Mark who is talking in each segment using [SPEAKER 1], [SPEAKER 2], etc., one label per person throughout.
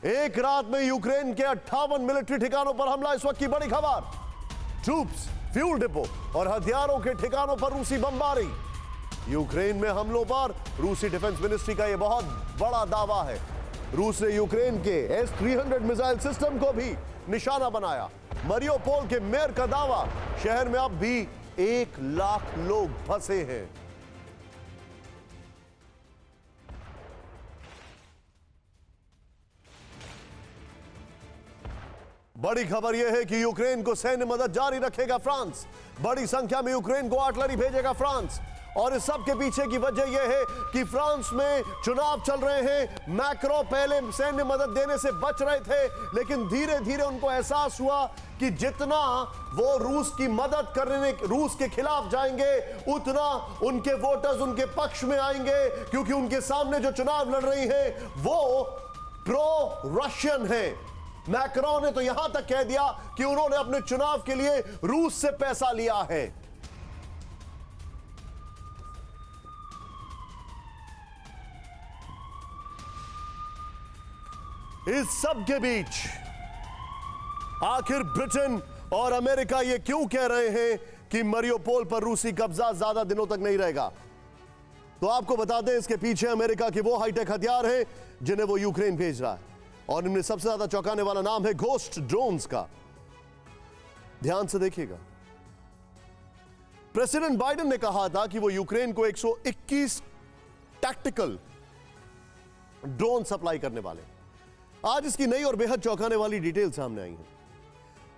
[SPEAKER 1] एक रात में यूक्रेन के 58 मिलिट्री ठिकानों पर हमला। इस वक्त की बड़ी खबर, ट्रूप्स, फ्यूल डिपो और हथियारों के ठिकानों पर रूसी बमबारी। यूक्रेन में हमलों पर रूसी डिफेंस मिनिस्ट्री का यह बहुत बड़ा दावा है। रूस ने यूक्रेन के S-300 मिसाइल सिस्टम को भी निशाना बनाया। मरियोपोल के मेयर का दावा, शहर में अब भी 1 लाख लोग फंसे हैं। बड़ी खबर यह है कि यूक्रेन को सैन्य मदद जारी रखेगा फ्रांस। बड़ी संख्या में यूक्रेन को आर्टिलरी भेजेगा फ्रांस। और इस सब के पीछे की वजह यह है कि फ्रांस में चुनाव चल रहे हैं। मैक्रो पहले सैन्य मदद देने से बच रहे थे, लेकिन धीरे धीरे उनको एहसास हुआ कि जितना वो रूस की मदद करने, रूस के खिलाफ जाएंगे, उतना उनके वोटर्स उनके पक्ष में आएंगे, क्योंकि उनके सामने जो चुनाव लड़ रही हैं वो प्रो रशियन है। मैक्रो ने तो यहां तक कह दिया कि उन्होंने अपने चुनाव के लिए रूस से पैसा लिया है। इस सब के बीच आखिर ब्रिटेन और अमेरिका ये क्यों कह रहे हैं कि मरियोपोल पर रूसी कब्जा ज्यादा दिनों तक नहीं रहेगा? तो आपको बता दें, इसके पीछे अमेरिका के वो हाईटेक हथियार हैं जिन्हें वो यूक्रेन भेज रहा है। और इनमें सबसे ज्यादा चौंकाने वाला नाम है घोस्ट ड्रोन्स का। ध्यान से देखिएगा, प्रेसिडेंट बाइडेन ने कहा था कि वो यूक्रेन को 121 टैक्टिकल ड्रोन सप्लाई करने वाले। आज इसकी नई और बेहद चौंकाने वाली डिटेल सामने आई है।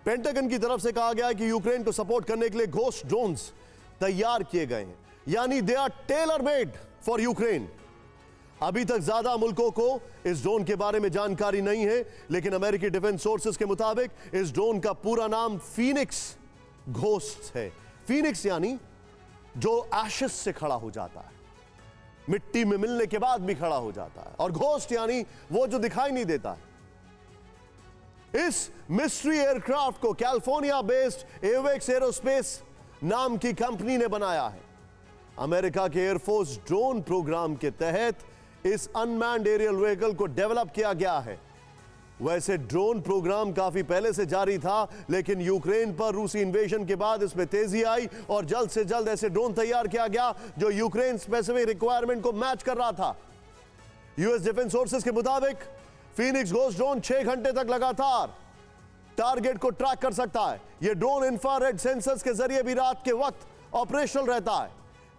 [SPEAKER 1] पेंटागन की तरफ से कहा गया है कि यूक्रेन को सपोर्ट करने के लिए घोस्ट ड्रोन्स तैयार किए गए हैं, यानी they are tailor made for Ukraine. अभी तक ज्यादा मुल्कों को इस ड्रोन के बारे में जानकारी नहीं है, लेकिन अमेरिकी डिफेंस सोर्सेज के मुताबिक इस ड्रोन का पूरा नाम फीनिक्स घोस्ट है। फीनिक्स यानी जो एशेस से खड़ा हो जाता है, मिट्टी में मिलने के बाद भी खड़ा हो जाता है, और घोस्ट यानी वो जो दिखाई नहीं देता है। इस मिस्ट्री एयरक्राफ्ट को कैलिफोर्निया बेस्ड एवेक्स एरोस्पेस नाम की कंपनी ने बनाया है। अमेरिका के एयरफोर्स ड्रोन प्रोग्राम के तहत इस अनमैन्ड एरियल व्हीकल को डेवलप किया गया है। वैसे ड्रोन प्रोग्राम काफी पहले से जारी था, लेकिन यूक्रेन पर रूसी इन्वेजन के बाद इसमें तेजी आई और जल्द से जल्द ऐसे ड्रोन तैयार किया गया जो यूक्रेन स्पेसिफिक रिक्वायरमेंट को मैच कर रहा था। यूएस डिफेंस सोर्सेज के मुताबिक फीनिक्स घोस्ट ड्रोन 6 घंटे तक लगातार टारगेट को ट्रैक कर सकता है। यह ड्रोन इंफ्रारेड सेंसर्स के जरिए भी रात के वक्त ऑपरेशनल रहता है।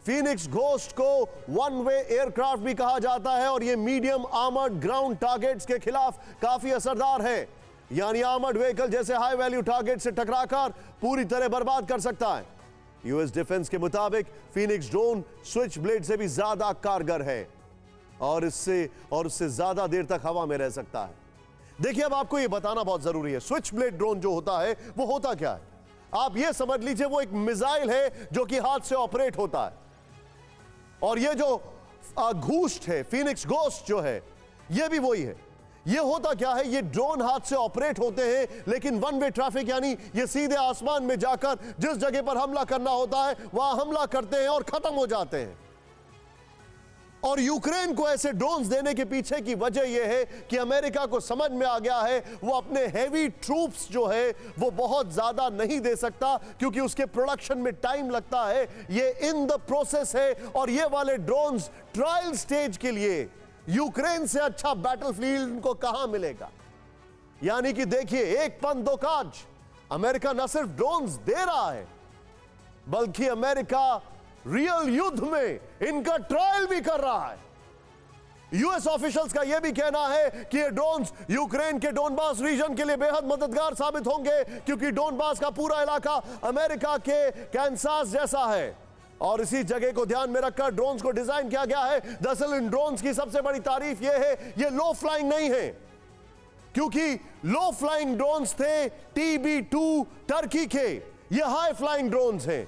[SPEAKER 1] फीनिक्स घोस्ट को वन वे एयरक्राफ्ट भी कहा जाता है और यह मीडियम आर्मर्ड ग्राउंड टारगेट्स के खिलाफ काफी असरदार है, यानी आर्मर्ड व्हीकल जैसे हाई वैल्यू टारगेट से टकराकर पूरी तरह बर्बाद कर सकता है। यूएस डिफेंस के मुताबिक फीनिक्स ड्रोन स्विच ब्लेड से भी ज्यादा कारगर है और उससे ज्यादा देर तक हवा में रह सकता है। देखिए, अब आपको यह बताना बहुत जरूरी है, स्विच ब्लेड ड्रोन जो होता है वो होता क्या है। आप यह समझ लीजिए वो एक मिसाइल है जो कि हाथ से ऑपरेट होता है, और ये जो घोस्ट है, फीनिक्स घोस्ट जो है, ये भी वही है। ये होता क्या है, ये ड्रोन हाथ से ऑपरेट होते हैं, लेकिन वन वे ट्रैफिक, यानी ये सीधे आसमान में जाकर जिस जगह पर हमला करना होता है वहां हमला करते हैं और खत्म हो जाते हैं। और यूक्रेन को ऐसे ड्रोन्स देने के पीछे की वजह यह है कि अमेरिका को समझ में आ गया है वो अपने हेवी ट्रूप्स जो है वो बहुत ज्यादा नहीं दे सकता, क्योंकि उसके प्रोडक्शन में टाइम लगता है। ये इन द प्रोसेस है, और ये वाले ड्रोन्स ट्रायल स्टेज के लिए यूक्रेन से अच्छा बैटलफील्ड को कहां मिलेगा। यानी कि देखिए, एक पंथ दो काज। अमेरिका न सिर्फ ड्रोन्स दे रहा है, बल्कि अमेरिका रियल युद्ध में इनका ट्रायल भी कर रहा है। यूएस ऑफिशियल्स का यह भी कहना है कि ये ड्रोन्स यूक्रेन के डोनबास रीजन के लिए बेहद मददगार साबित होंगे, क्योंकि डोनबास का पूरा इलाका अमेरिका के कैंसास जैसा है, और इसी जगह को ध्यान में रखकर ड्रोन्स को डिजाइन किया गया है। दरअसल इन ड्रोन्स की सबसे बड़ी तारीफ यह है, ये लो फ्लाइंग नहीं है, क्योंकि लो फ्लाइंग ड्रोन्स थे TB2 टर्की के, ये हाई फ्लाइंग ड्रोन्स हैं।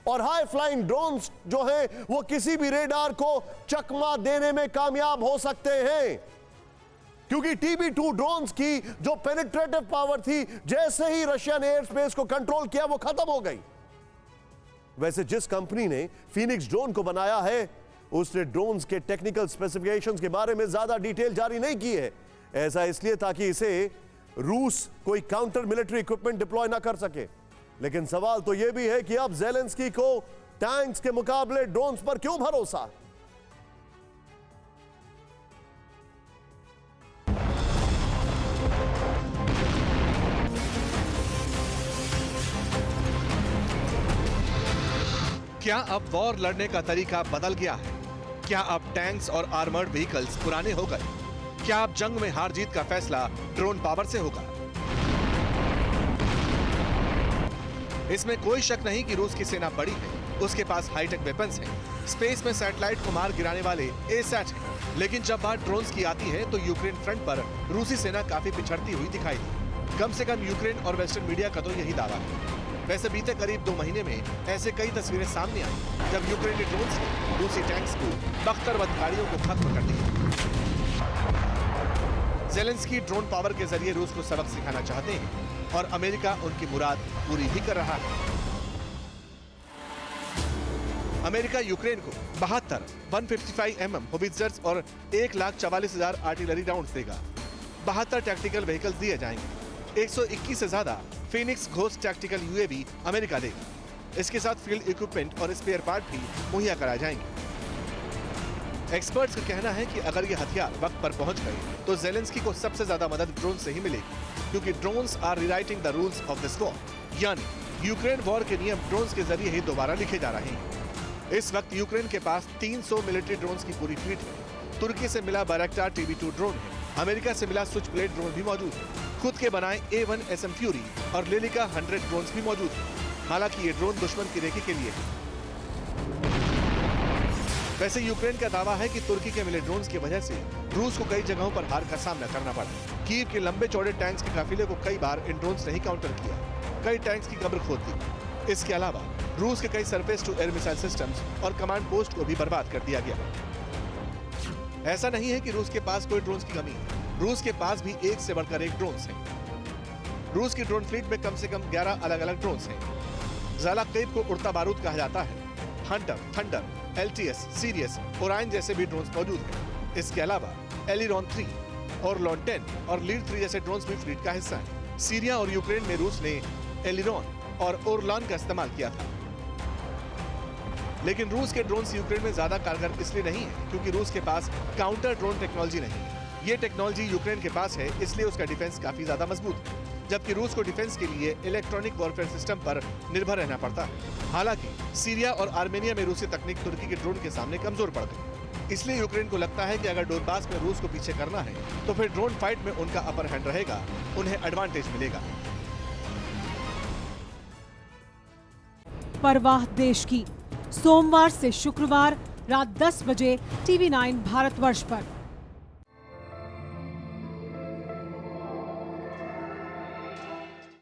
[SPEAKER 1] और हाई फ्लाइंग ड्रोन्स जो हैं वो किसी भी रेडार को चकमा देने में कामयाब हो सकते हैं, क्योंकि TB2 ड्रोन्स की जो पेनिट्रेटिव पावर थी, जैसे ही रशियन एयर स्पेस को कंट्रोल किया वो खत्म हो गई। वैसे जिस कंपनी ने फीनिक्स ड्रोन को बनाया है, उसने ड्रोन्स के टेक्निकल स्पेसिफिकेशंस के बारे में ज्यादा डिटेल जारी नहीं की है, ऐसा इसलिए ताकि इसे रूस कोई काउंटर मिलिट्री इक्विपमेंट डिप्लॉय ना कर सके। लेकिन सवाल तो यह भी है कि अब ज़ेलेंस्की को टैंक्स के मुकाबले ड्रोन्स पर क्यों भरोसा?
[SPEAKER 2] क्या अब वॉर लड़ने का तरीका बदल गया है? क्या अब टैंक्स और आर्मर्ड व्हीकल्स पुराने हो गए? क्या अब जंग में हार जीत का फैसला ड्रोन पावर से होगा? इसमें कोई शक नहीं कि रूस की सेना बड़ी है, उसके पास हाईटेक वेपन्स हैं, स्पेस में सैटेलाइट को मार गिराने वाले एसैट हैं। लेकिन जब बात ड्रोन्स की आती है तो यूक्रेन फ्रंट पर रूसी सेना काफी पिछड़ती हुई दिखाई दी। कम से कम यूक्रेन और वेस्टर्न मीडिया का तो यही दावा है। वैसे बीते करीब 2 महीने में ऐसे कई तस्वीरें सामने आई जब यूक्रेनी ड्रोन्स ने रूसी टैंक्स को बख्तरबंद गाड़ियों को खत्म कर दिया। ज़ेलेंस्की ड्रोन पावर के जरिए रूस को सबक सिखाना चाहते हैं और अमेरिका उनकी मुराद पूरी भी कर रहा है। अमेरिका यूक्रेन को 72 155 mm होवित्जर्स और 1,44,000 आर्टिलरी राउंड्स देगा। 72 टैक्टिकल व्हीकल्स दिए जाएंगे। 121 से ज्यादा Phoenix ghost tactical UAV America देगी। इसके साथ फील्ड इक्विपमेंट और स्पेयर पार्ट भी मुहैया कराए जाएंगे। एक्सपर्ट्स का कहना है कि अगर ये हथियार वक्त पर पहुंच गए तो ज़ेलेंस्की को सबसे ज्यादा मदद ड्रोन से ही मिलेगी, क्योंकि drones are rewriting the rules of this war. यानी यूक्रेन वॉर के नियम ड्रोन्स के जरिए ही दोबारा लिखे जा रहे हैं। इस वक्त यूक्रेन के पास 300 मिलिट्री ड्रोन्स की पूरी फ्लीट है। तुर्की से मिला बैरक्टार TB2 ड्रोन है। अमेरिका से मिला स्विच ब्लेड ड्रोन भी मौजूद है। खुद के बनाए A1 SM फ्यूरी और लिलिका 100 ड्रोन्स भी मौजूद हैं। हालांकि ये ड्रोन दुश्मन की रेखी के लिए है। वैसे यूक्रेन का दावा है कि तुर्की के मिले ड्रोन्स की वजह से रूस को कई जगहों पर हार का सामना करना पड़ा। कीव के लंबे चौड़े टैंक्स के काफिले को कई बार इन ड्रोन्स ने ही काउंटर किया। कई टैंक्स की कब्र खोद दी। इसके अलावा रूस के कई surface to air missile systems और कमांड पोस्ट को भी बर्बाद कर दिया गया। ऐसा नहीं है कि रूस के पास कोई ड्रोन्स की कमी है। रूस के पास भी एक से बढ़कर एक ड्रोन्स हैं। रूस की ड्रोन फ्लीट में कम से कम 11 अलग अलग ड्रोन्स हैं। ज़ालाक़ैब को उड़ता बारूद कहा जाता है। Hunter, thunder, LTS, serious, Orion जैसे भी ड्रोन्स मौजूद हैं। इसके अलावा एलिरॉन 3 और लॉन 10 और लीड 3 जैसे ड्रोन्स भी फ्लीट का हिस्सा हैं। सीरिया और यूक्रेन में रूस ने एलिरॉन और ओरलॉन का इस्तेमाल किया था। लेकिन रूस के ड्रोन्स यूक्रेन में ज्यादा कारगर इसलिए नहीं है क्योंकि रूस के पास काउंटर ड्रोन टेक्नोलॉजी नहीं है। ये टेक्नोलॉजी यूक्रेन के पास है, इसलिए उसका डिफेंस काफी ज्यादा मजबूत है। जबकि रूस को डिफेंस के लिए इलेक्ट्रॉनिक वॉरफेयर सिस्टम पर निर्भर रहना पड़ता है। हालांकि सीरिया और आर्मेनिया में रूसी तकनीक तुर्की के ड्रोन के सामने कमजोर पड़ गई। इसलिए यूक्रेन को लगता है कि अगर डोनबास में रूस को पीछे करना है तो फिर ड्रोन फाइट में उनका अपर हैंड रहेगा, उन्हें एडवांटेज मिलेगा।
[SPEAKER 3] परवाह देश की, सोमवार से शुक्रवार रात 10 बजे TV9 भारतवर्ष पर।